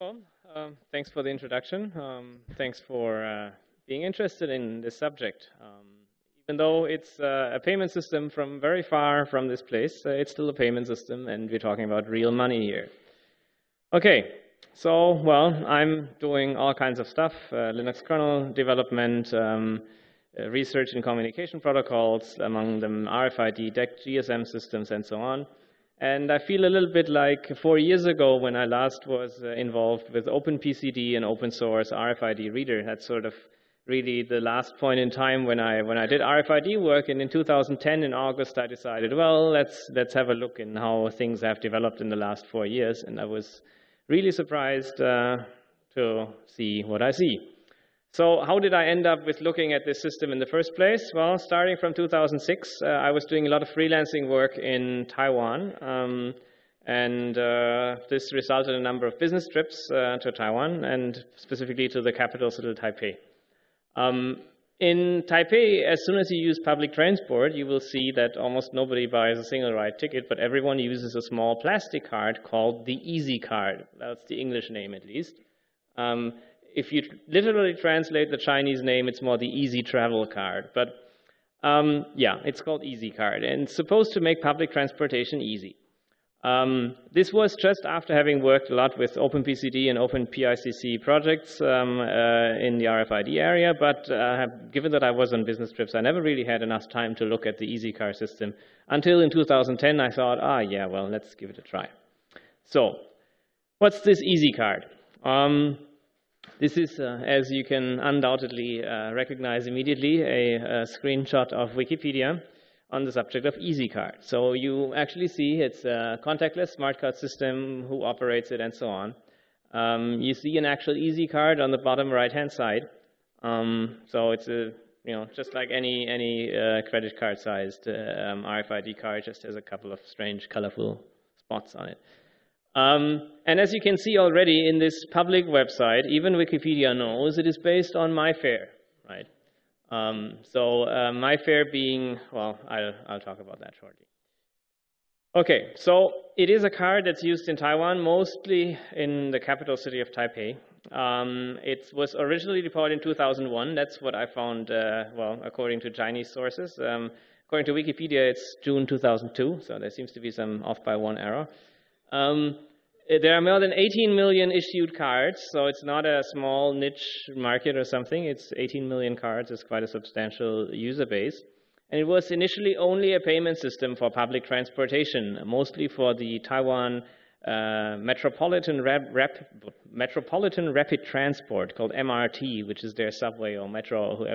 Well, thanks for the introduction. Thanks for being interested in this subject. Even though it's a payment system from very far from this place, it's still a payment system, and we're talking about real money here. Okay, so, well, I'm doing all kinds of stuff, Linux kernel development, research in communication protocols, among them RFID, DEC, GSM systems, and so on. And I feel a little bit like 4 years ago when I last was involved with OpenPCD and open source RFID reader. That's sort of really the last point in time when I did RFID work. And in 2010, in August, I decided, well, let's have a look in how things have developed in the last 4 years. And I was really surprised to see what I see. So how did I end up with looking at this system in the first place? Well, starting from 2006, I was doing a lot of freelancing work in Taiwan. This resulted in a number of business trips to Taiwan, and specifically to the capital city, Taipei. In Taipei, as soon as you use public transport, you will see that almost nobody buys a single ride ticket, but everyone uses a small plastic card called the EasyCard. That's the English name, at least. If you literally translate the Chinese name, it's more the Easy Travel Card. But yeah, it's called EasyCard, and it's supposed to make public transportation easy. This was just after having worked a lot with OpenPCD and OpenPICC projects in the RFID area, but given that I was on business trips, I never really had enough time to look at the EasyCard system. Until in 2010, I thought, yeah, well, let's give it a try. So, what's this EasyCard? This is, as you can undoubtedly recognize immediately, a screenshot of Wikipedia on the subject of EasyCard. So you actually see it's a contactless smart card system, who operates it, and so on. You see an actual EasyCard on the bottom right-hand side. So it's just like any credit card-sized RFID card, just has a couple of strange, colorful spots on it. And as you can see already in this public website, even Wikipedia knows it is based on MyFair, right? MyFair being, well, I'll talk about that shortly. Okay, so it is a card that's used in Taiwan, mostly in the capital city of Taipei. It was originally deployed in 2001. That's what I found, well, according to Chinese sources. According to Wikipedia, it's June 2002, so there seems to be some off by one error. There are more than 18 million issued cards, so it's not a small niche market or something. It's 18 million cards. It's quite a substantial user base. And it was initially only a payment system for public transportation, mostly for the Taiwan Metropolitan Rapid Transport, called MRT, which is their subway or metro or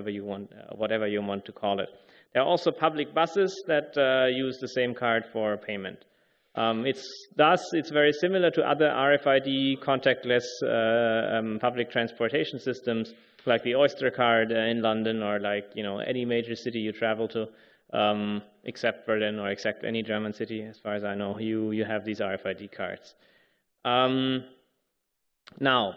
whatever you want to call it. There are also public buses that use the same card for payment. It's very similar to other RFID contactless public transportation systems, like the Oyster card in London, or like any major city you travel to, except Berlin or except any German city, as far as I know. You have these RFID cards. Now,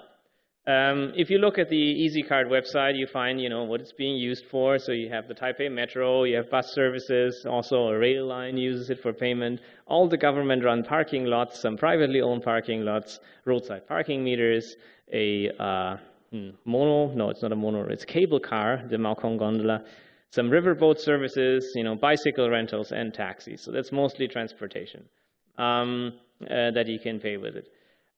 if you look at the EasyCard website, you find what it's being used for. So you have the Taipei Metro, you have bus services, also a rail line uses it for payment. All the government-run parking lots, some privately owned parking lots, roadside parking meters, a mono, no, it's not a mono, it's cable car, the Maokong gondola, some riverboat services, bicycle rentals, and taxis. So that's mostly transportation that you can pay with it.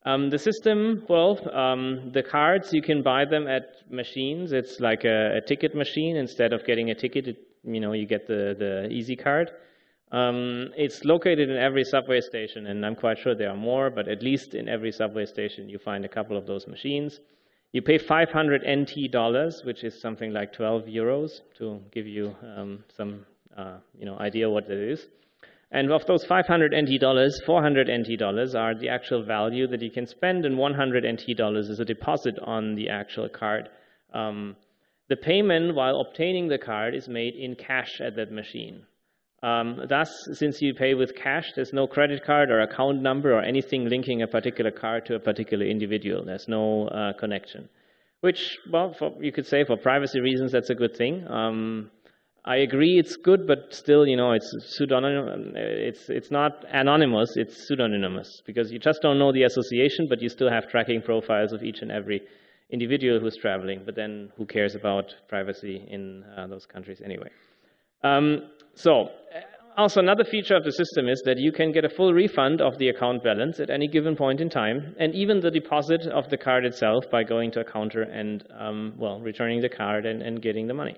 The system, well, the cards, you can buy them at machines. It's like a ticket machine. Instead of getting a ticket, you get the EasyCard. It's located in every subway station, and I'm quite sure there are more, but at least in every subway station you find a couple of those machines. You pay 500 NT dollars, which is something like 12 euros, to give you some idea what it is. And of those 500 NT dollars, 400 NT dollars are the actual value that you can spend, and 100 NT dollars is a deposit on the actual card. The payment while obtaining the card is made in cash at that machine. Thus, since you pay with cash, there's no credit card or account number or anything linking a particular card to a particular individual. There's no connection. Which, well, you could say for privacy reasons, that's a good thing. I agree it's good, but still, it's pseudonym. It's not anonymous, it's pseudonymous, because you just don't know the association, but you still have tracking profiles of each and every individual who's traveling. But then who cares about privacy in those countries anyway? Also another feature of the system is that you can get a full refund of the account balance at any given point in time, and even the deposit of the card itself by going to a counter and, returning the card and getting the money.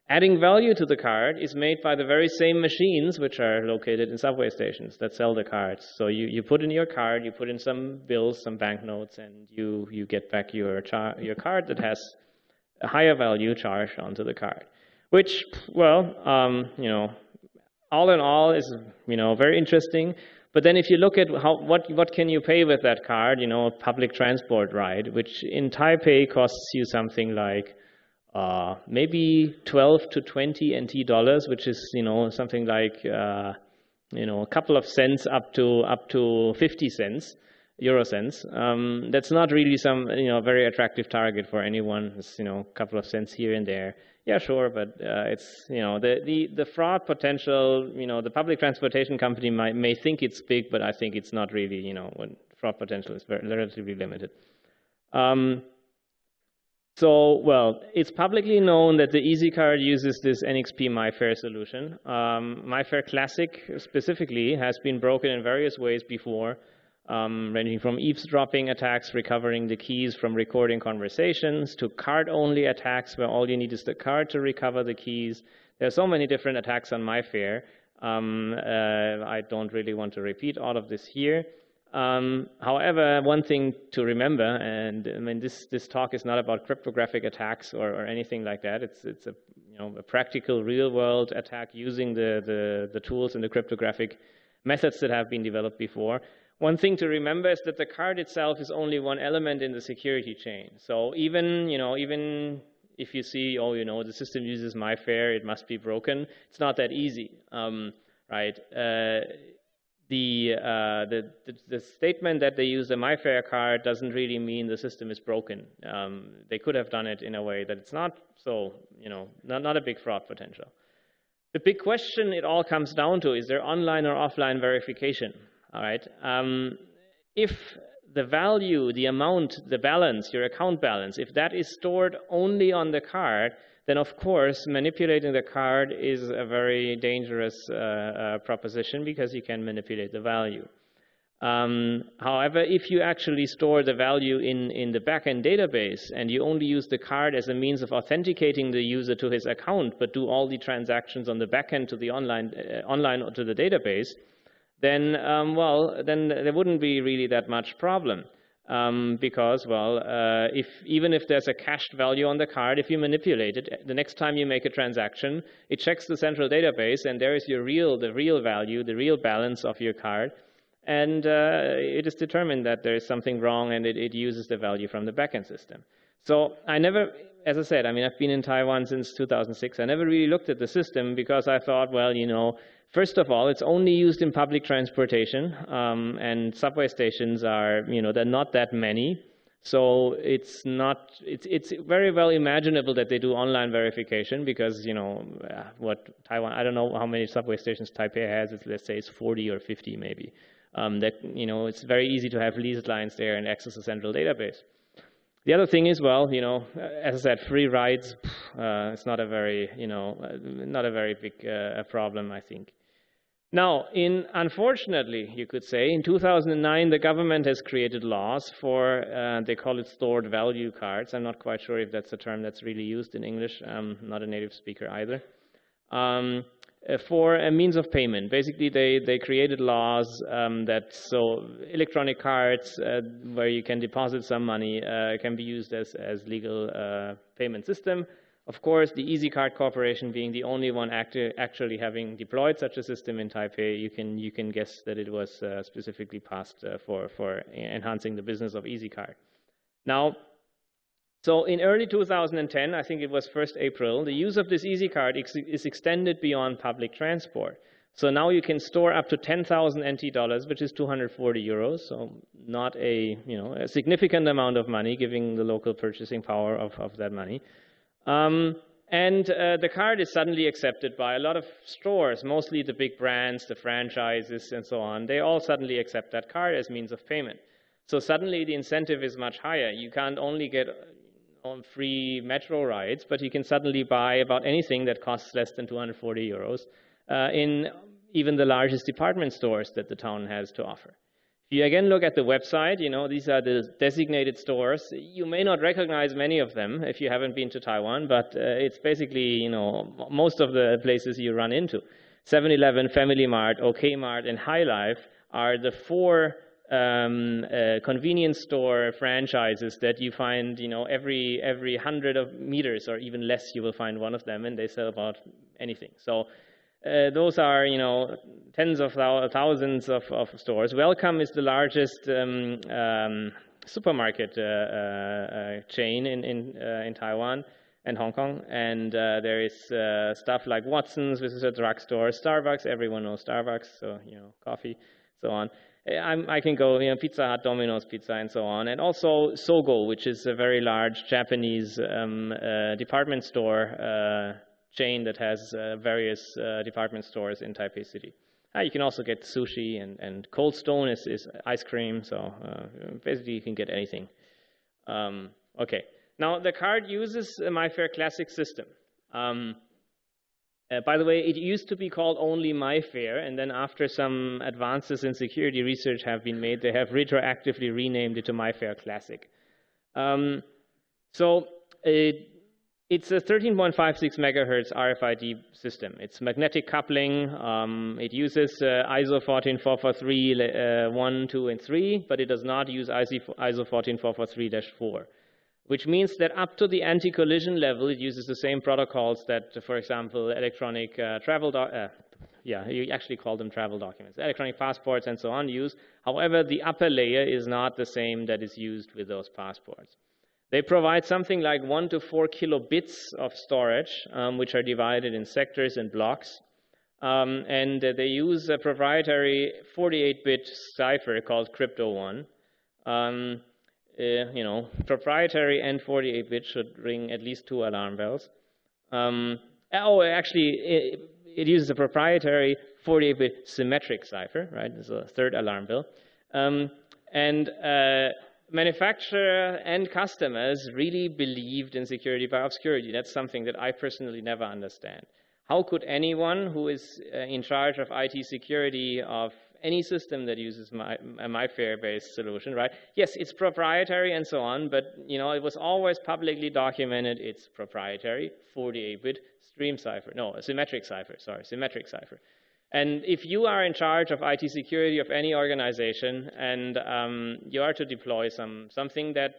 Adding value to the card is made by the very same machines which are located in subway stations that sell the cards. So you put in your card, you put in some bills, some banknotes, and you get back your card that has a higher value charged onto the card. Which, all in all is, very interesting. But then if you look at what can you pay with that card, a public transport ride, which in Taipei costs you something like maybe 12 to 20 NT dollars, which is, something like, a couple of cents up to 50 cents, euro cents. That's not really some, very attractive target for anyone. It's, a couple of cents here and there. Yeah, sure, but it's, the fraud potential, the public transportation company may think it's big, but I think it's not really, when fraud potential is relatively limited. It's publicly known that the EasyCard uses this NXP MyFair solution. MyFair Classic specifically has been broken in various ways before, ranging from eavesdropping attacks, recovering the keys from recording conversations, to card-only attacks where all you need is the card to recover the keys. There are so many different attacks on MyFair. I don't really want to repeat all of this here. However, one thing to remember, and I mean this talk is not about cryptographic attacks or anything like that. It's a practical, real-world attack using the tools and the cryptographic methods that have been developed before. One thing to remember is that the card itself is only one element in the security chain. So even if you see, the system uses MyFair, it must be broken. It's not that easy, right? The statement that they use the MyFair card doesn't really mean the system is broken. They could have done it in a way that it's not so, not a big fraud potential. The big question it all comes down to is there online or offline verification? All right. If the value, the amount, the balance, your account balance, if that is stored only on the card, then of course manipulating the card is a very dangerous proposition because you can manipulate the value. However, if you actually store the value in the backend database and you only use the card as a means of authenticating the user to his account, but do all the transactions on the backend to the online to the database, then then there wouldn't be really that much problem. Because, even if there's a cached value on the card, if you manipulate it, the next time you make a transaction, it checks the central database, and there is the real value, the real balance of your card, and it is determined that there is something wrong, and it uses the value from the backend system. So I never, as I said, I've been in Taiwan since 2006. I never really looked at the system because I thought, first of all, it's only used in public transportation, and subway stations are, there are not that many. So it's very well imaginable that they do online verification because, what Taiwan, I don't know how many subway stations Taipei has. Let's say it's 40 or 50 maybe. It's very easy to have leased lines there and access a central database. The other thing is, as I said, free rides. It's not a very, not a very big problem, I think. Now, unfortunately, you could say, in 2009, the government has created laws for, they call it stored value cards. I'm not quite sure if that's a term that's really used in English. I'm not a native speaker either. For a means of payment. Basically, they created laws so electronic cards where you can deposit some money can be used as legal payment system. Of course, the EasyCard Corporation being the only one actually having deployed such a system in Taipei, you can guess that it was specifically passed for enhancing the business of EasyCard. Now, so in early 2010, I think it was 1st April, the use of this EasyCard is extended beyond public transport. So now you can store up to 10,000 NT dollars, which is 240 euros, so not a significant amount of money, giving the local purchasing power of that money. And the card is suddenly accepted by a lot of stores, mostly the big brands, the franchises, and so on. They all suddenly accept that card as means of payment. So suddenly the incentive is much higher. You can't only get on free metro rides, but you can suddenly buy about anything that costs less than 240 euros in even the largest department stores that the town has to offer. If you again look at the website, these are the designated stores. You may not recognize many of them if you haven't been to Taiwan, but it's basically, most of the places you run into. 7-Eleven, Family Mart, OK Mart, and High Life are the 4 convenience store franchises that you find, every 100 of meters or even less, you will find one of them, and they sell about anything. So those are, tens of thousands of stores. Welcome is the largest supermarket chain in Taiwan and Hong Kong, and there is stuff like Watson's, which is a drugstore, Starbucks, everyone knows Starbucks, so coffee, so on. I can go, Pizza Hut, Domino's Pizza, and so on, and also Sogo, which is a very large Japanese department store chain that has various department stores in Taipei City. You can also get sushi, and Cold Stone is ice cream, so basically you can get anything. Okay, now the card uses a MyFair Classic system. By the way, it used to be called only MyFair, and then after some advances in security research have been made, they have retroactively renamed it to MyFair Classic. It's a 13.56 megahertz RFID system. It's magnetic coupling. It uses ISO 14443 1, 2, and 3, but it does not use ISO 14443-4, which means that up to the anti-collision level, it uses the same protocols that, for example, electronic you actually call them travel documents, electronic passports and so on use. However, the upper layer is not the same that is used with those passports. They provide something like 1 to 4 kilobits of storage, which are divided in sectors and blocks. And they use a proprietary 48-bit cipher called Crypto1. Proprietary and 48-bit should ring at least 2 alarm bells. It uses a proprietary 48-bit symmetric cipher, right? There's a 3rd alarm bell. Manufacturer and customers really believed in security by obscurity. That's something that I personally never understand. How could anyone who is in charge of IT security of any system that uses a MyFair-based solution, right? Yes, it's proprietary and so on, but it was always publicly documented. It's proprietary 48-bit symmetric cipher. And if you are in charge of IT security of any organization and you are to deploy something that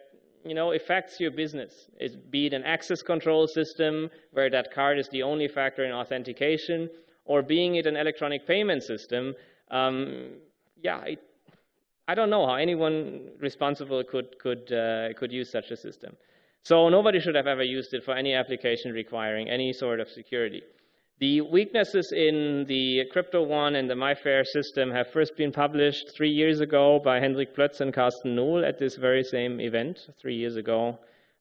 affects your business, be it an access control system where that card is the only factor in authentication, or being it an electronic payment system, I don't know how anyone responsible could use such a system. So nobody should have ever used it for any application requiring any sort of security. The weaknesses in the Crypto1 and the MyFair system have first been published 3 years ago by Hendrik Plötz and Carsten Nuhl at this very same event 3 years ago,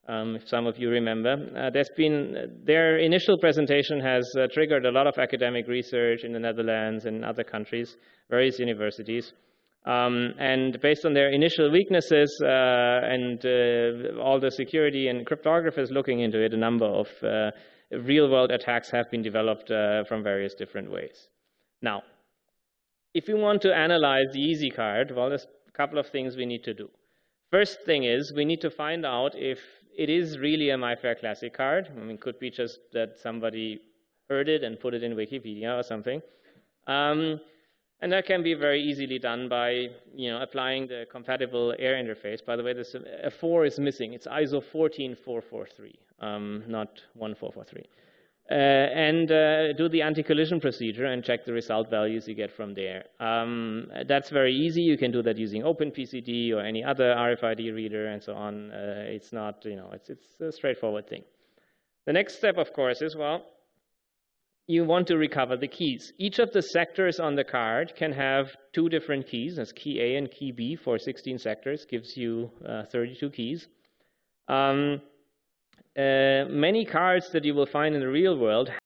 if some of you remember. Their initial presentation has triggered a lot of academic research in the Netherlands and other countries, various universities. And based on their initial weaknesses and all the security and cryptographers looking into it, a number of real-world attacks have been developed from various different ways. Now, if we want to analyze the EasyCard, well, there's a couple of things we need to do. First thing is we need to find out if it is really a MyFair Classic card. I mean, it could be just that somebody heard it and put it in Wikipedia or something. And that can be very easily done by applying the compatible air interface. By the way, a 4 is missing. It's ISO 14443, not 1443. And do the anti-collision procedure and check the result values you get from there. That's very easy. You can do that using OpenPCD or any other RFID reader and so on. It's not, it's a straightforward thing. The next step, of course, is, well, you want to recover the keys. Each of the sectors on the card can have 2 different keys. That's key A and key B for 16 sectors, gives you 32 keys. many cards that you will find in the real world